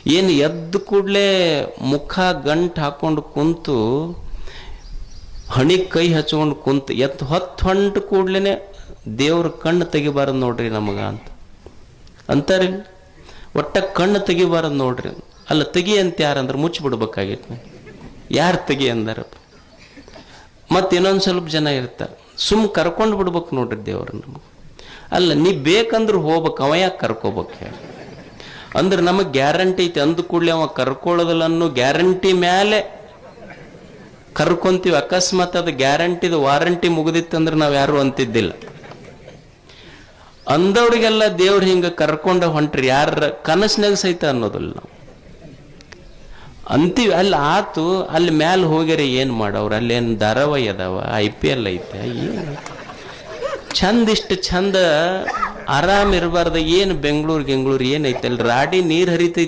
ಏನು ಎದ್ದು ಕೂಡಲೇ ಮುಖ ಗಂಟು ಹಾಕೊಂಡು ಕುಂತು ಹಣಿಗೆ ಕೈ ಹಚ್ಕೊಂಡು ಕುಂತು ಹೊತ್ತು ಕೂಡ್ಲೇನೆ ದೇವ್ರ ಕಣ್ಣು ತೆಗಿಬಾರದು ನೋಡ್ರಿ ನಮಗ ಅಂತಾರೆ. ಒಟ್ಟ ಕಣ್ಣು ತೆಗಿಬಾರದು ನೋಡ್ರಿ. ಅಲ್ಲ ತೆಗಿ ಅಂತ ಯಾರಂದ್ರೆ ಮುಚ್ಚಿಬಿಡ್ಬೇಕಾಗಿತ್ತು. ಯಾರು ತೆಗಿ ಅಂದಾರಪ್ಪ. ಮತ್ತೆ ಇನ್ನೊಂದು ಸ್ವಲ್ಪ ಜನ ಇರ್ತಾರೆ, ಸುಮ್ ಕರ್ಕೊಂಡು ಬಿಡ್ಬೇಕು ನೋಡ್ರಿ ದೇವ್ರ ನಮಗೆ. ಅಲ್ಲ ನೀ ಬೇಕಂದ್ರೆ ಹೋಗ್ಬೇಕು, ಅವ ಯಾಕೆ ಕರ್ಕೋಬೇಕು ಹೇಳಿ. ಅಂದ್ರೆ ನಮಗೆ ಗ್ಯಾರಂಟಿ ಐತಿ. ಅಂದ ಕೂಡಲೇ ಅವ ಕರ್ಕೊಳ್ಳೋದಿಲ್ಲ ಅನ್ನೋ ಗ್ಯಾರಂಟಿ ಮೇಲೆ ಕರ್ಕೊಂತೀವಿ. ಅಕಸ್ಮಾತ್ ಅದು ಗ್ಯಾರಂಟಿದು ವಾರಂಟಿ ಮುಗಿದಿತ್ತಂದ್ರೆ ನಾವು ಯಾರು ಅಂತಿದ್ದಿಲ್ಲ. ಅಂದವ್ರಿಗೆಲ್ಲ ದೇವ್ರು ಹಿಂಗ ಕರ್ಕೊಂಡ ಹೊಂಟ್ರಿ, ಯಾರ ಕನಸಿನಾಗ ಸಹಿತ ಅನ್ನೋದಿಲ್ಲ ನಾವು ಅಂತೀವಿ. ಅಲ್ಲಿ ಆತು, ಅಲ್ಲಿ ಮ್ಯಾಲ ಹೋಗ್ಯಾರ ಏನ್ ಮಾಡವ್ರು, ಅಲ್ಲಿ ಏನ್ ಧಾರಾವಾಹಿ ಅದಾವ, IPL ಐತೆ, ಚಂದ ಇಷ್ಟು ಚಂದ ಆರಾಮ್ ಇರಬಾರ್ದ. ಏನು ಬೆಂಗಳೂರು ಏನೈತೆ ಅಲ್ಲಿ ರಾಡಿ ನೀರ್ ಹರಿತೈತಿ